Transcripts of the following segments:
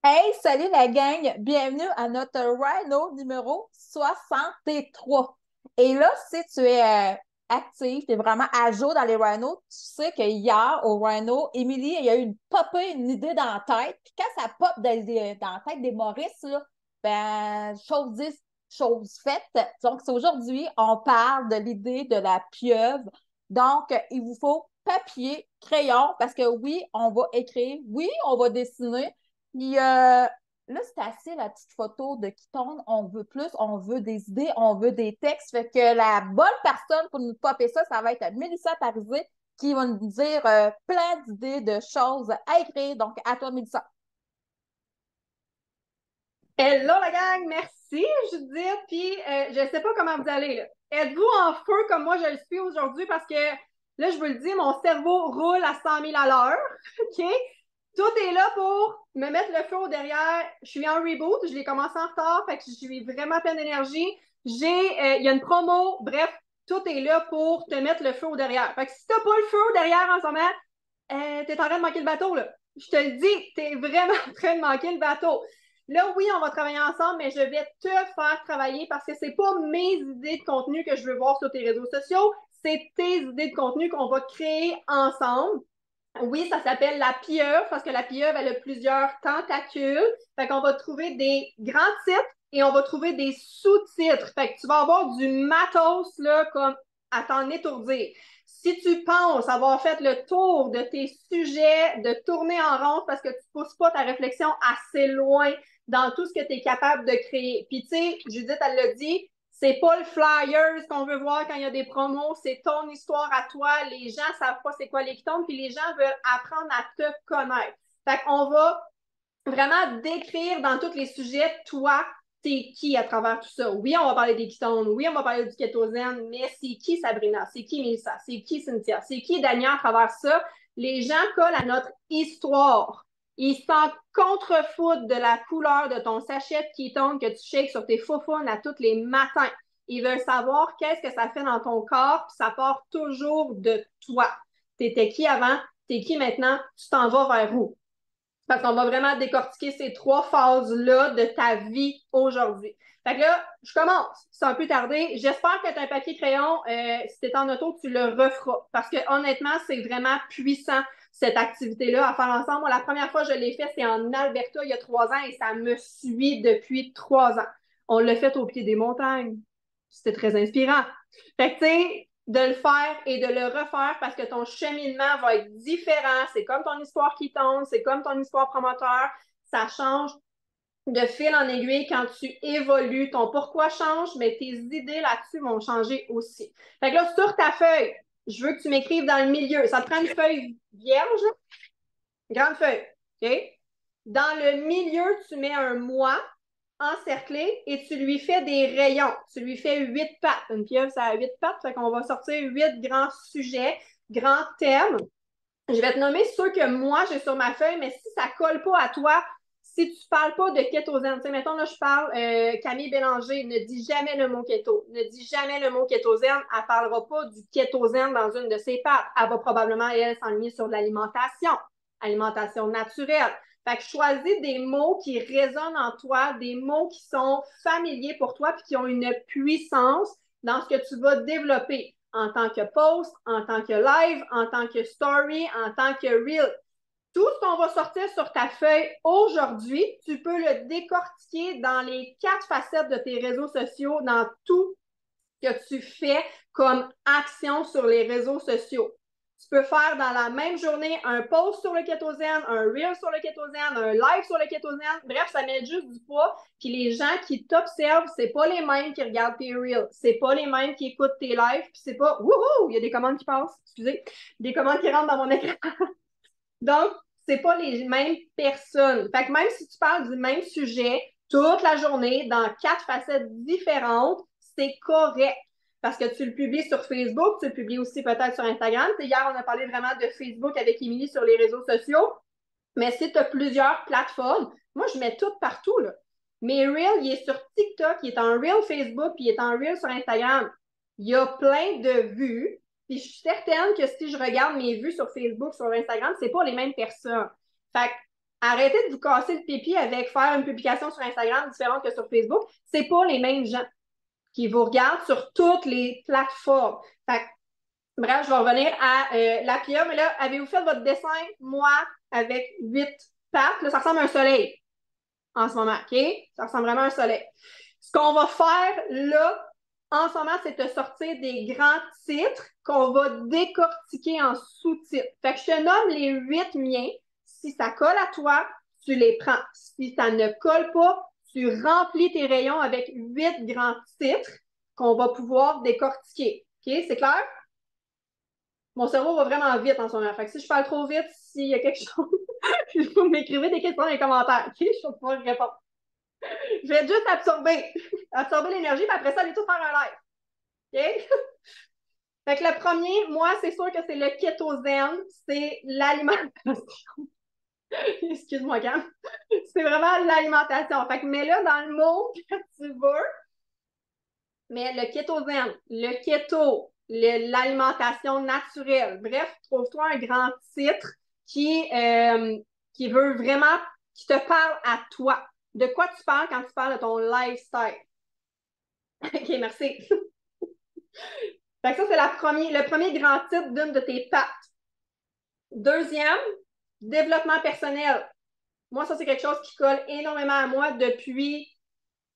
Hey, salut la gang! Bienvenue à notre Rhino numéro 63. Et là, si tu es actif, tu es vraiment à jour dans les Rhinos, tu sais que hier au Rhino, Émilie, il y a eu une idée dans la tête. Puis quand ça pop dans la tête des Maurice, là, ben, chose dit, chose faite. Donc, c'est aujourd'hui, on parle de l'idée de la pieuvre. Donc, il vous faut papier, crayon, parce que oui, on va écrire, oui, on va dessiner. Puis là, c'est assez la petite photo de qui tourne. On veut plus, on veut des idées, on veut des textes. Fait que la bonne personne pour nous popper ça, ça va être Mélissa Parisé qui va nous dire plein d'idées, de choses à écrire. Donc, à toi, Mélissa. Hello la gang, merci Judith, puis je sais pas comment vous allez là. Êtes-vous en feu comme moi je le suis aujourd'hui parce que là je vous le dis, mon cerveau roule à 100 000 à l'heure, ok? Tout est là pour me mettre le feu au derrière. Je suis en reboot, je l'ai commencé en retard, fait que je suis vraiment pleine d'énergie. Il y a une promo, bref, tout est là pour te mettre le feu au derrière. Fait que si t'as pas le feu au derrière en ce moment, t'es en train de manquer le bateau là. Je te le dis, t'es vraiment en train de manquer le bateau. Là, oui, on va travailler ensemble, mais je vais te faire travailler parce que c'est pas mes idées de contenu que je veux voir sur tes réseaux sociaux, c'est tes idées de contenu qu'on va créer ensemble. Oui, ça s'appelle la pieuvre parce que la pieuvre, elle a plusieurs tentacules. Fait qu'on va trouver des grands titres et on va trouver des sous-titres. Fait que tu vas avoir du matos, là, comme à t'en étourdir. Si tu penses avoir fait le tour de tes sujets, de tourner en rond parce que tu ne pousses pas ta réflexion assez loin dans tout ce que tu es capable de créer. Puis, tu sais, Judith, elle l'a dit, c'est pas le flyers qu'on veut voir quand il y a des promos, c'est ton histoire à toi. Les gens savent pas c'est quoi les Ketones, puis les gens veulent apprendre à te connaître. Fait qu'on va vraiment décrire dans tous les sujets, toi, t'es qui à travers tout ça. Oui, on va parler des Ketones, oui, on va parler du kétosène, mais c'est qui Sabrina, c'est qui Mélissa, c'est qui Cynthia, c'est qui Dania à travers ça. Les gens collent à notre histoire. Ils s'en contrefoutent de la couleur de ton sachet de kétone que tu shakes sur tes faufounes à tous les matins. Ils veulent savoir qu'est-ce que ça fait dans ton corps, puis ça part toujours de toi. T'étais qui avant, t'es qui maintenant, tu t'en vas vers où? Parce qu'on va vraiment décortiquer ces trois phases-là de ta vie aujourd'hui. Fait que là, je commence. C'est un peu tardé. J'espère que tu as un papier crayon. Si tu es en auto, tu le referas. Parce que honnêtement, c'est vraiment puissant, cette activité-là, à faire ensemble. Moi, la première fois que je l'ai fait, c'est en Alberta il y a 3 ans et ça me suit depuis 3 ans. On l'a fait au pied des montagnes. C'était très inspirant. Fait que, tu sais, de le faire et de le refaire parce que ton cheminement va être différent. C'est comme ton histoire qui tombe, c'est comme ton histoire promoteur. Ça change de fil en aiguille quand tu évolues. Ton pourquoi change, mais tes idées là-dessus vont changer aussi. Fait que là, sur ta feuille, je veux que tu m'écrives dans le milieu. Ça te prend une feuille vierge, grande feuille. OK? Dans le milieu, tu mets un moi encerclé et tu lui fais des rayons. Tu lui fais 8 pattes. Une pieuvre, ça a 8 pattes, fait qu'on va sortir 8 grands sujets, grands thèmes. Je vais te nommer ceux que moi j'ai sur ma feuille, mais si ça colle pas à toi, si tu parles pas de kétosène, tu sais, mettons là, je parle Camille Bélanger, ne dis jamais le mot kéto, ne dis jamais le mot kétosène, elle parlera pas du kétosène dans une de ses pattes. Elle va probablement, elle, s'enligner sur de l'alimentation, alimentation naturelle. Fait que choisis des mots qui résonnent en toi, des mots qui sont familiers pour toi, puis qui ont une puissance dans ce que tu vas développer en tant que post, en tant que live, en tant que story, en tant que reel. Tout ce qu'on va sortir sur ta feuille aujourd'hui, tu peux le décortiquer dans les 4 facettes de tes réseaux sociaux, dans tout ce que tu fais comme action sur les réseaux sociaux. Tu peux faire dans la même journée un post sur le kétosène, un reel sur le kétosène, un live sur le kétosène. Bref, ça met juste du poids. Puis les gens qui t'observent, c'est pas les mêmes qui regardent tes reels. C'est pas les mêmes qui écoutent tes lives. Puis c'est pas wouhou, il y a des commandes qui passent. Excusez. Des commandes qui rentrent dans mon écran. Donc, c'est pas les mêmes personnes. Fait que même si tu parles du même sujet toute la journée dans 4 facettes différentes, c'est correct. Parce que tu le publies sur Facebook, tu le publies aussi peut-être sur Instagram. T'sais, hier, on a parlé vraiment de Facebook avec Émilie sur les réseaux sociaux. Mais si tu as plusieurs plateformes, moi, je mets tout partout, là. Mes Reels, il est sur TikTok, il est en Reel Facebook, puis il est en Reel sur Instagram. Il y a plein de vues. Puis je suis certaine que si je regarde mes vues sur Facebook, sur Instagram, c'est pas les mêmes personnes. Fait que arrêtez de vous casser le pipi avec faire une publication sur Instagram différente que sur Facebook. C'est pas les mêmes gens qui vous regardent sur toutes les plateformes. Fait que, bref, je vais revenir à la Pia, mais là, avez-vous fait votre dessin, moi, avec 8 pattes? Là, ça ressemble à un soleil en ce moment, OK? Ça ressemble vraiment à un soleil. Ce qu'on va faire là, en ce moment, c'est de sortir des grands titres qu'on va décortiquer en sous-titres. Fait que je te nomme les 8 miens. Si ça colle à toi, tu les prends. Si ça ne colle pas, tu remplis tes rayons avec 8 grands titres qu'on va pouvoir décortiquer. OK? C'est clair? Mon cerveau va vraiment vite en ce moment. Fait que si je parle trop vite, s'il y a quelque chose, vous m'écrivez des questions dans les commentaires. OK? Je vais pouvoir répondre. Je vais juste absorber l'énergie, puis après ça, aller tout faire un live. OK? Fait que le premier, moi, c'est sûr que c'est le kétosène, c'est l'alimentation. Excuse-moi, Cam. C'est vraiment l'alimentation. Fait que mets-le dans le mot que tu veux. Mais le kétosène, le keto, l'alimentation naturelle. Bref, trouve-toi un grand titre qui veut vraiment, qui te parle à toi. De quoi tu parles quand tu parles de ton lifestyle? OK, merci. Fait que ça, c'est le premier grand titre d'une de tes pattes. Deuxième, développement personnel. Moi, ça, c'est quelque chose qui colle énormément à moi depuis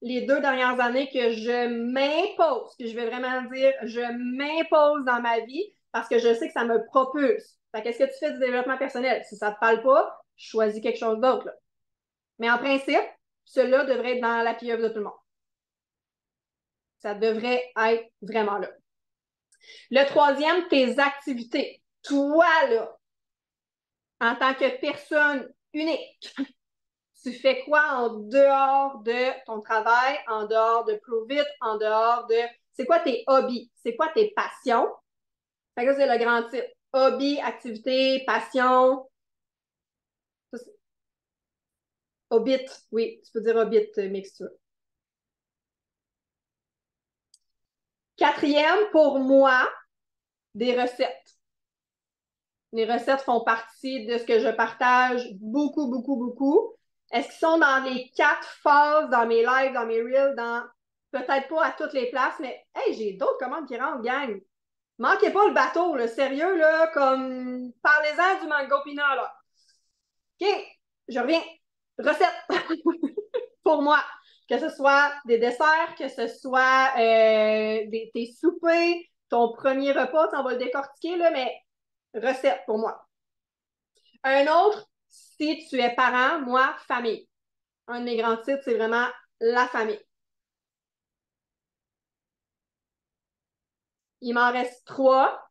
les 2 dernières années que je m'impose. Puis je vais vraiment dire, je m'impose dans ma vie parce que je sais que ça me propulse. Fait qu'est-ce que tu fais du développement personnel? Si ça ne te parle pas, choisis quelque chose d'autre, là. Mais en principe, cela devrait être dans la pieuvre de tout le monde. Ça devrait être vraiment là. Le troisième, tes activités. Toi, là, en tant que personne unique, tu fais quoi en dehors de ton travail, en dehors de Provit, en dehors de... C'est quoi tes hobbies? C'est quoi tes passions? Fait que c'est le grand titre. Hobby, activité, passion. Hobbit, oui, tu peux dire Hobbit, mix tu veux. Quatrième, pour moi, des recettes. Les recettes font partie de ce que je partage beaucoup, beaucoup, beaucoup. Est-ce qu'ils sont dans les 4 phases, dans mes lives, dans mes reels, dans peut-être pas à toutes les places, mais hey, j'ai d'autres commandes qui rentrent, gang. Manquez pas le bateau, là, sérieux, là, comme parlez-en du mango pinot, là. OK, je reviens. Recettes pour moi. Que ce soit des desserts, que ce soit tes soupers, ton premier repas, on va le décortiquer, là, mais recettes pour moi. Un autre, si tu es parent, moi, famille. Un de mes grands titres, c'est vraiment la famille. Il m'en reste 3.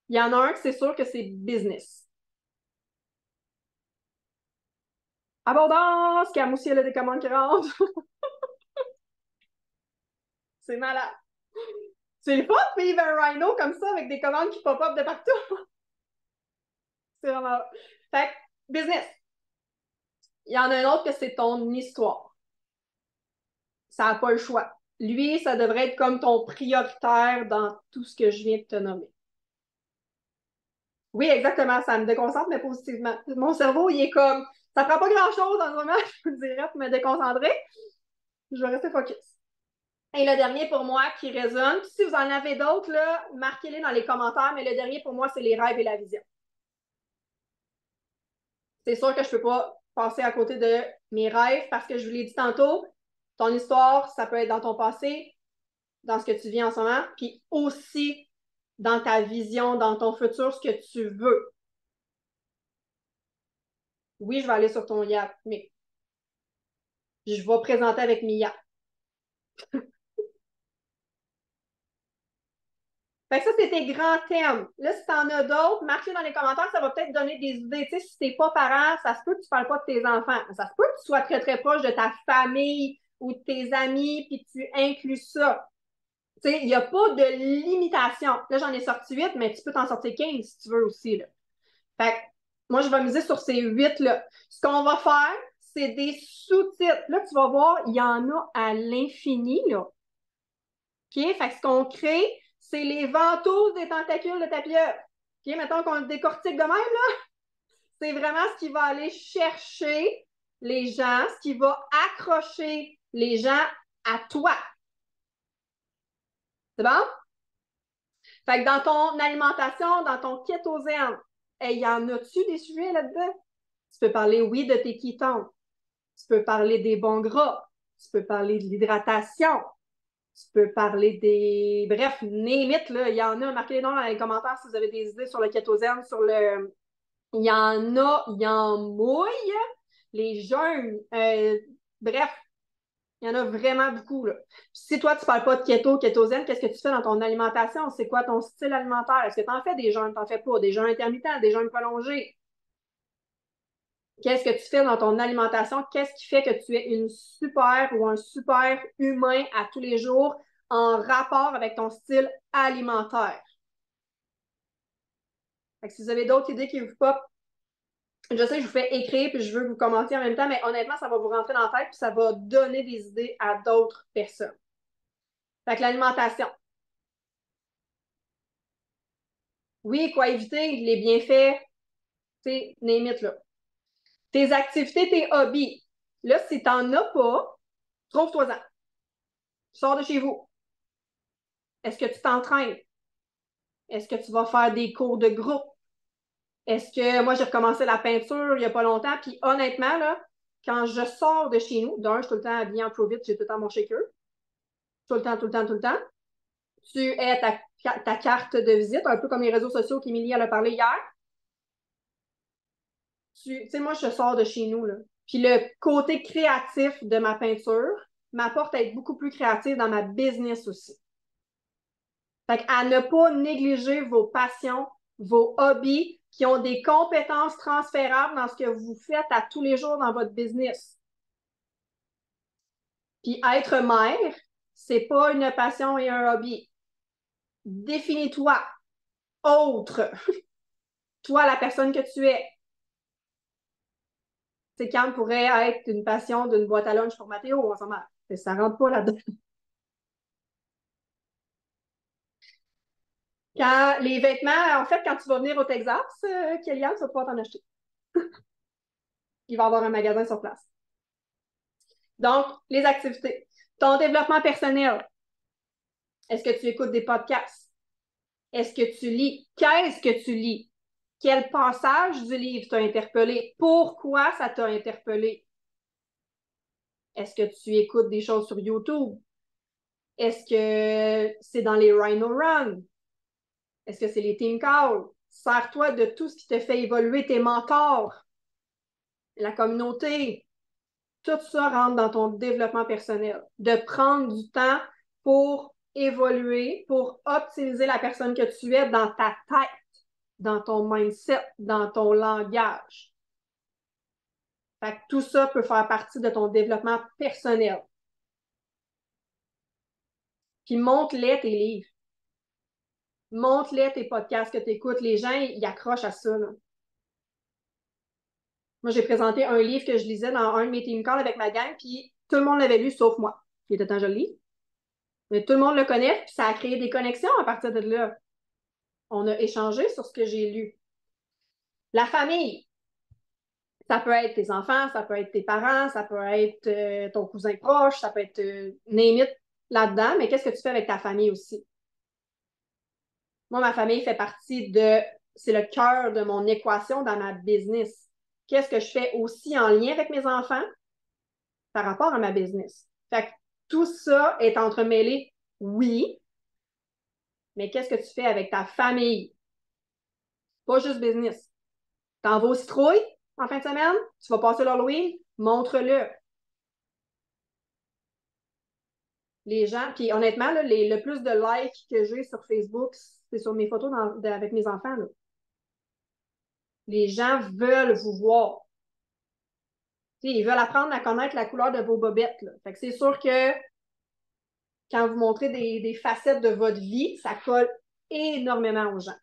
Il y en a un que c'est sûr que c'est business. Abondance, Camoussier, elle a des commandes qui rentrent. C'est malade. C'est le fun de vivre un rhino comme ça avec des commandes qui pop-up de partout. C'est vraiment... Fait que, business. Il y en a un autre que c'est ton histoire. Ça n'a pas le choix. Lui, ça devrait être comme ton prioritaire dans tout ce que je viens de te nommer. Oui, exactement. Ça me déconcentre, mais positivement. Mon cerveau, il est comme... Ça prend pas grand-chose en ce moment, je vous dirais, pour me déconcentrer. Je vais rester focus. Et le dernier pour moi qui résonne, puis si vous en avez d'autres, là, marquez-les dans les commentaires, mais le dernier pour moi, c'est les rêves et la vision. C'est sûr que je ne peux pas passer à côté de mes rêves parce que je vous l'ai dit tantôt, ton histoire, ça peut être dans ton passé, dans ce que tu vis en ce moment, puis aussi dans ta vision, dans ton futur, ce que tu veux. Oui, je vais aller sur ton yacht, mais je vais présenter avec mes yachts. Fait que ça, c'est tes grands thèmes. Là, si tu en as d'autres, marque-les dans les commentaires, ça va peut-être donner des idées. Tu sais, si tu n'es pas parent, ça se peut que tu ne parles pas de tes enfants. Ça se peut que tu sois très, très proche de ta famille ou de tes amis, puis tu inclus ça. Tu sais, il n'y a pas de limitation. Là, j'en ai sorti 8, mais tu peux t'en sortir 15 si tu veux aussi, là. Fait que moi, je vais miser sur ces 8-là. Ce qu'on va faire, c'est des sous-titres. Là, tu vas voir, il y en a à l'infini, là. OK? Fait que ce qu'on crée, c'est les ventouses des tentacules de ta pieuvre. OK? Mettons qu'on le décortique de même, là. C'est vraiment ce qui va aller chercher les gens, ce qui va accrocher les gens à toi. C'est bon? Fait que dans ton alimentation, dans ton kétosène, y en a-tu des sujets là-dedans? Tu peux parler, oui, de tes ketones. Tu peux parler des bons gras. Tu peux parler de l'hydratation. Tu peux parler des... Bref, name it, là. Il y en a. Marquez les noms dans les commentaires si vous avez des idées sur le kétosène, sur le... Il y en a, il y en mouille. Les jeûnes. Bref, il y en a vraiment beaucoup, là. Puis si toi, tu ne parles pas de keto, kétosène, qu'est-ce que tu fais dans ton alimentation? C'est quoi ton style alimentaire? Est-ce que tu en fais des jeûnes? Tu n'en fais pas? Des jeûnes intermittents, des jeûnes prolongés? Qu'est-ce que tu fais dans ton alimentation? Qu'est-ce qui fait que tu es une super ou un super humain à tous les jours en rapport avec ton style alimentaire? Fait que si vous avez d'autres idées qui vous pop, je sais que je vous fais écrire puis je veux que vous commentiez en même temps, mais honnêtement, ça va vous rentrer dans la tête puis ça va donner des idées à d'autres personnes. Fait que l'alimentation. Oui, quoi éviter? Les bienfaits, tu sais, name it, là. Tes activités, tes hobbies. Là, si tu n'en as pas, trouve-toi-en. Sors de chez vous. Est-ce que tu t'entraînes? Est-ce que tu vas faire des cours de groupe? Est-ce que moi, j'ai recommencé la peinture il n'y a pas longtemps, puis honnêtement, là, quand je sors de chez nous, d'un, je suis tout le temps habillée en Pro-Vit, j'ai tout le temps mon shaker. Tout le temps, tout le temps, tout le temps. Tu es ta carte de visite, un peu comme les réseaux sociaux qu'Émilie a parlé hier. Tu sais, moi, je sors de chez nous, là. Puis le côté créatif de ma peinture m'apporte à être beaucoup plus créative dans ma business aussi. Fait qu'à ne pas négliger vos passions, vos hobbies qui ont des compétences transférables dans ce que vous faites à tous les jours dans votre business. Puis être mère, c'est pas une passion et un hobby. Définis-toi autre. Toi, la personne que tu es. C'est quand pourrait être une passion d'une boîte à lunch pour Mathéo en ce moment. Ça rentre pas là-dedans. Quand les vêtements, en fait, quand tu vas venir au Texas, Kélian, tu vas pouvoir t'en acheter. Il va y avoir un magasin sur place. Donc, les activités. Ton développement personnel. Est-ce que tu écoutes des podcasts? Est-ce que tu lis? Qu'est-ce que tu lis? Quel passage du livre t'a interpellé? Pourquoi ça t'a interpellé? Est-ce que tu écoutes des choses sur YouTube? Est-ce que c'est dans les Rhino Run? Est-ce que c'est les Team Calls? Sers-toi de tout ce qui te fait évoluer, tes mentors, la communauté. Tout ça rentre dans ton développement personnel. De prendre du temps pour évoluer, pour optimiser la personne que tu es dans ta tête, dans ton mindset, dans ton langage. Fait que tout ça peut faire partie de ton développement personnel. Puis montre-les tes livres. Montre-les tes podcasts que tu écoutes. Les gens, ils accrochent à ça, là. Moi, j'ai présenté un livre que je lisais dans un de mes team calls avec ma gang, puis tout le monde l'avait lu, sauf moi. Il était temps que je le lis. Mais tout le monde le connaît, puis ça a créé des connexions à partir de là. On a échangé sur ce que j'ai lu. La famille, ça peut être tes enfants, ça peut être tes parents, ça peut être ton cousin proche, ça peut être name it là-dedans, mais qu'est-ce que tu fais avec ta famille aussi? Moi, ma famille fait partie de, c'est le cœur de mon équation dans ma business. Qu'est-ce que je fais aussi en lien avec mes enfants par rapport à ma business? Fait que tout ça est entremêlé, oui, mais qu'est-ce que tu fais avec ta famille? Pas juste business. T'en vas au citrouille en fin de semaine, tu vas passer l'Halloween, montre-le. Les gens, puis honnêtement, là, le plus de likes que j'ai sur Facebook, c'est sur mes photos avec mes enfants, là. Les gens veulent vous voir. T'sais, ils veulent apprendre à connaître la couleur de vos bobettes, là. Fait que c'est sûr que quand vous montrez des facettes de votre vie, ça colle énormément aux gens.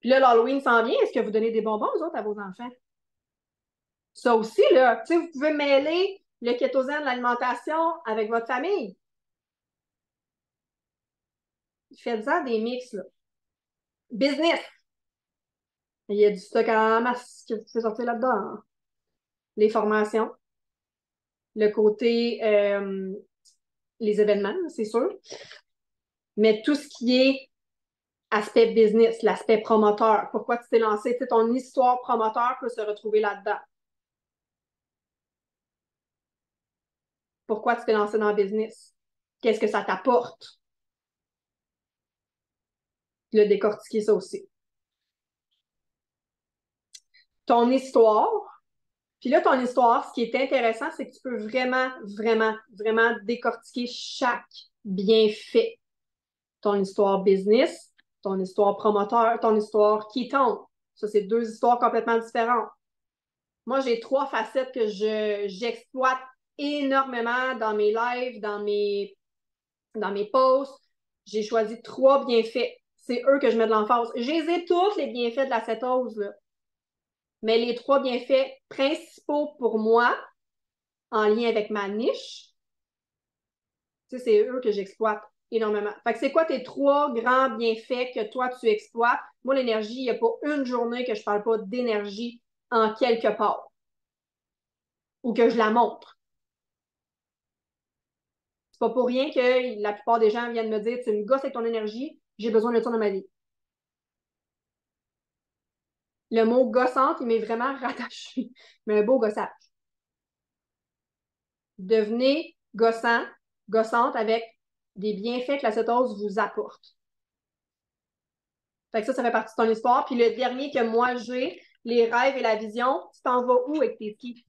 Puis là, l'Halloween s'en vient. Est-ce que vous donnez des bonbons aux autres à vos enfants? Ça aussi, là, tu sais, vous pouvez mêler le kétosène, l'alimentation avec votre famille. Faites-en des mix, là. Business. Il y a du stock en masse que vous pouvez sortir là-dedans, hein. Les formations, le côté, les événements, c'est sûr, mais tout ce qui est aspect business, l'aspect promoteur, pourquoi tu t'es lancé, tu sais, ton histoire promoteur peut se retrouver là-dedans. Pourquoi tu t'es lancé dans le business? Qu'est-ce que ça t'apporte? Le décortiquer ça aussi. Ton histoire, puis là, ton histoire, ce qui est intéressant, c'est que tu peux vraiment, vraiment, vraiment décortiquer chaque bienfait. Ton histoire business, ton histoire promoteur, ton histoire ketone. Ça, c'est deux histoires complètement différentes. Moi, j'ai trois facettes que j'exploite énormément dans mes lives, dans mes posts. J'ai choisi trois bienfaits. C'est eux que je mets de l'emphase. Je les ai tous, les bienfaits de la cétose, là. Mais les trois bienfaits principaux pour moi, en lien avec ma niche, tu sais, c'est eux que j'exploite énormément. Fait que c'est quoi tes trois grands bienfaits que toi, tu exploites? Moi, l'énergie, il n'y a pas une journée que je ne parle pas d'énergie en quelque part ou que je la montre. C'est pas pour rien que la plupart des gens viennent me dire, tu me gosses avec ton énergie, j'ai besoin de ça dans ma vie. Le mot gossante, il m'est vraiment rattaché, mais un beau gossage. Devenez gossant, gossante avec des bienfaits que la cétose vous apporte. Fait que ça fait partie de ton histoire. Puis le dernier que moi j'ai, les rêves et la vision, tu t'en vas où avec tes skis?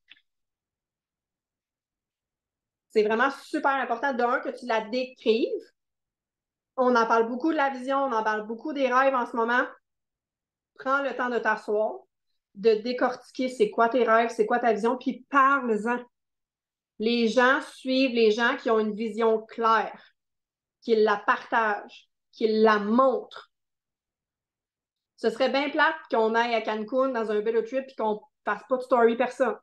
C'est vraiment super important, d'un, que tu la décrives. On en parle beaucoup de la vision, on en parle beaucoup des rêves en ce moment. Prends le temps de t'asseoir, de décortiquer c'est quoi tes rêves, c'est quoi ta vision, puis parle-en. Les gens suivent les gens qui ont une vision claire, qui la partagent, qui la montrent. Ce serait bien plate qu'on aille à Cancun dans un vélo trip et qu'on fasse pas de story personne.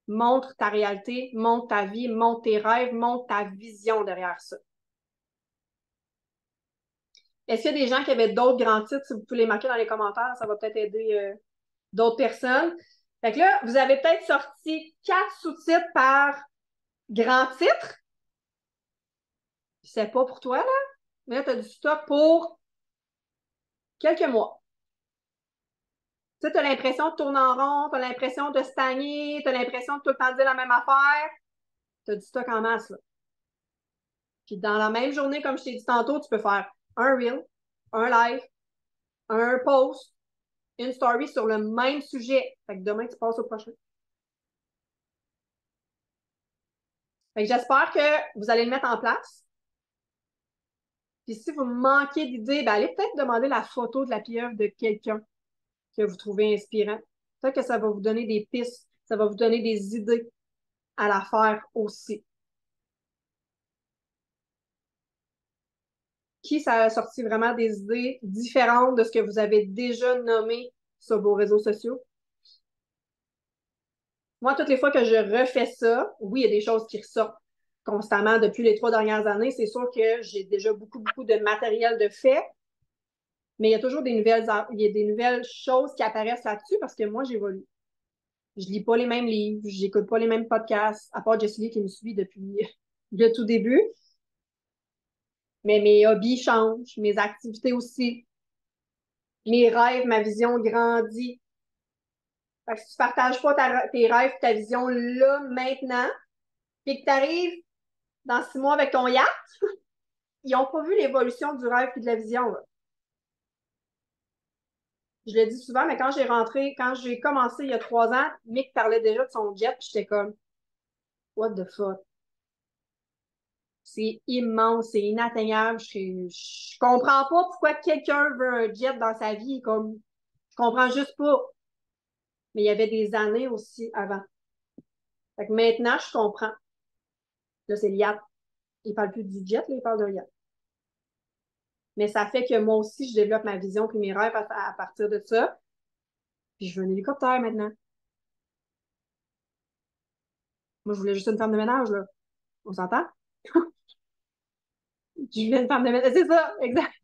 Montre ta réalité, montre ta vie, montre tes rêves, montre ta vision derrière ça. Est-ce qu'il y a des gens qui avaient d'autres grands titres? Si vous pouvez les marquer dans les commentaires, ça va peut-être aider d'autres personnes. Fait que là, vous avez peut-être sorti 4 sous-titres par grand titre. C'est pas pour toi, là, mais là, tu as du stock pour quelques mois. Tu sais, tu as l'impression de tourner en rond, tu as l'impression de stagner, tu as l'impression de tout le temps dire la même affaire. Tu as du stock en masse, là. Puis dans la même journée, comme je t'ai dit tantôt, tu peux faire un reel, un live, un post, une story sur le même sujet. Fait que demain, tu passes au prochain. Fait que j'espère que vous allez le mettre en place. Puis si vous manquez d'idées, ben allez peut-être demander la photo de la pieuvre de quelqu'un que vous trouvez inspirant. Peut-être que ça va vous donner des pistes, ça va vous donner des idées à la faire aussi. Qui ça a sorti vraiment des idées différentes de ce que vous avez déjà nommé sur vos réseaux sociaux? Moi, toutes les fois que je refais ça, oui, il y a des choses qui ressortent constamment depuis les 3 dernières années. C'est sûr que j'ai déjà beaucoup, beaucoup de matériel de fait, mais il y a toujours il y a des nouvelles choses qui apparaissent là-dessus parce que moi, j'évolue. Je lis pas les mêmes livres, j'écoute pas les mêmes podcasts, à part Jessie Lee qui me suit depuis le tout début. Mais mes hobbies changent, mes activités aussi. Mes rêves, ma vision grandit. Fait que si tu partages pas tes rêves, ta vision là, maintenant, puis que tu arrives dans 6 mois avec ton yacht, ils n'ont pas vu l'évolution du rêve et de la vision, là. Je le dis souvent, mais quand j'ai commencé il y a 3 ans, Mick parlait déjà de son jet, puis j'étais comme, what the fuck? C'est immense, c'est inatteignable. Je comprends pas pourquoi quelqu'un veut un jet dans sa vie, comme, je comprends juste pas. Mais il y avait des années aussi avant. Fait que maintenant, je comprends. Là, c'est le yacht. Il parle plus du jet, là, il parle d'un yacht. Mais ça fait que moi aussi, je développe ma vision puis mes rêves à partir de ça. Puis je veux un hélicoptère maintenant. Moi, je voulais juste une femme de ménage, là. On s'entend? Je voulais une femme de ménage. C'est ça, exact.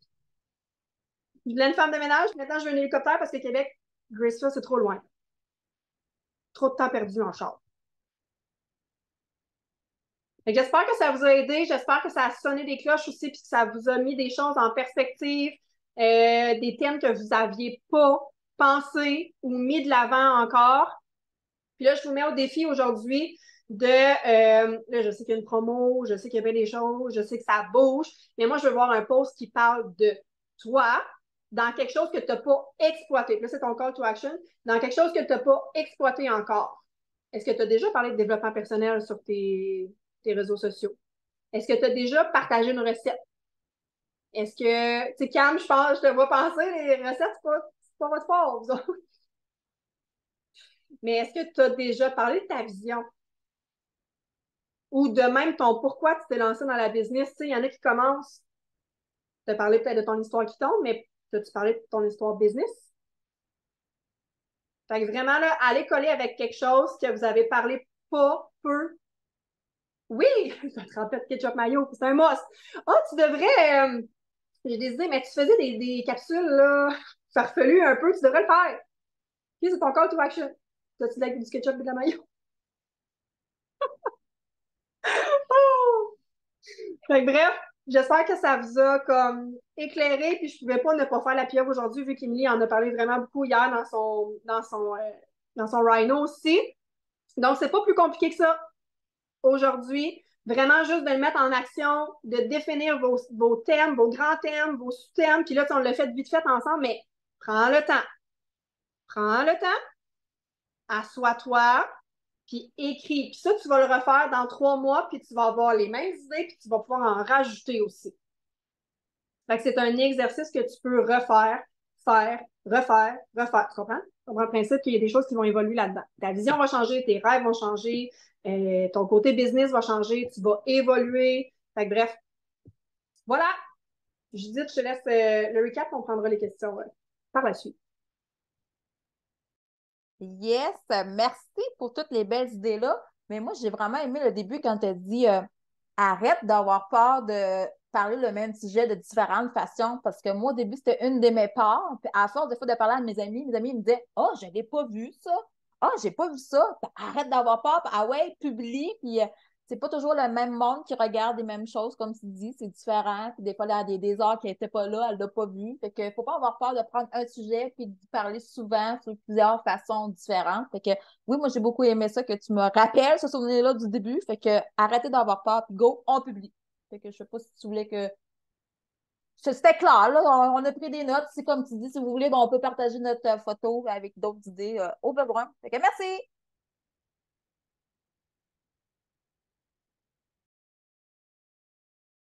Je voulais une femme de ménage, maintenant je veux un hélicoptère parce que Québec, Graceville, c'est trop loin. Trop de temps perdu en char. J'espère que ça vous a aidé. J'espère que ça a sonné des cloches aussi, puis que ça vous a mis des choses en perspective, des thèmes que vous n'aviez pas pensé ou mis de l'avant encore. Puis là, je vous mets au défi aujourd'hui de, là, je sais qu'il y a une promo, je sais qu'il y a bien des choses, je sais que ça bouge, mais moi, je veux voir un post qui parle de toi dans quelque chose que tu n'as pas exploité. Là, c'est ton call to action. Dans quelque chose que tu n'as pas exploité encore. Est-ce que tu as déjà parlé de développement personnel sur tes réseaux sociaux? Est-ce que tu as déjà partagé une recette? Est-ce que, tu sais, Cam, je pense, je te vois penser, les recettes, c'est pas votre fort, vous autres. Mais est-ce que tu as déjà parlé de ta vision? Ou de même ton pourquoi tu t'es lancé dans la business? Tu sais, il y en a qui commencent, tu as parlé peut-être de ton histoire qui tombe, mais as-tu parlé de ton histoire business? Fait que vraiment, là, allez coller avec quelque chose que vous avez parlé pas, peu. Oui, ça te rappelle ketchup mayo, c'est un must. Ah, tu devrais, j'ai des idées, mais tu faisais des capsules, là, farfelues un peu, tu devrais le faire. Puis c'est ton call to action. T'as-tu du ketchup et de la mayo? Oh! Fait que bref, j'espère que ça vous a comme éclairé, puis je pouvais pas ne pas faire la pieuvre aujourd'hui, vu qu'Emilie en a parlé vraiment beaucoup hier dans son Rhino aussi. Donc, c'est pas plus compliqué que ça aujourd'hui. Vraiment juste de le mettre en action, de définir vos thèmes, vos grands thèmes, vos sous-thèmes. Puis là, on l'a fait vite fait ensemble, mais prends le temps. Prends le temps, assois-toi, puis écris. Puis ça, tu vas le refaire dans 3 mois, puis tu vas avoir les mêmes idées, puis tu vas pouvoir en rajouter aussi. Fait que c'est un exercice que tu peux refaire, faire, refaire, refaire. Tu comprends? Tu comprends le principe qu'il y a des choses qui vont évoluer là-dedans. Ta vision va changer, tes rêves vont changer, ton côté business va changer, tu vas évoluer. Fait que bref, voilà. Judith, je te laisse le recap, on prendra les questions par la suite. Yes, merci pour toutes les belles idées-là. Mais moi, j'ai vraiment aimé le début quand tu as dit arrête d'avoir peur de parler le même sujet de différentes façons. Parce que moi, au début, c'était une de mes peurs. Puis à force des fois de parler à mes amis me disaient oh, je l'ai pas vu ça. Oh, j'ai pas vu ça. Puis arrête d'avoir peur. Puis, ah ouais, publie. Puis c'est pas toujours le même monde qui regarde les mêmes choses, comme tu dis, c'est différent. Puis des fois, il y a des heures qui n'étaient pas là, elle l'a pas vu. Fait que faut pas avoir peur de prendre un sujet puis d'y parler souvent sur plusieurs façons différentes. Fait que oui, moi j'ai beaucoup aimé ça que tu me rappelles ce souvenir-là du début. Fait que arrêtez d'avoir peur, puis go, on publie. Fait que je sais pas si tu voulais que. C'était clair, là, on a pris des notes. C'est comme tu dis, si vous voulez, bon, on peut partager notre photo avec d'autres idées au besoin. Fait que merci!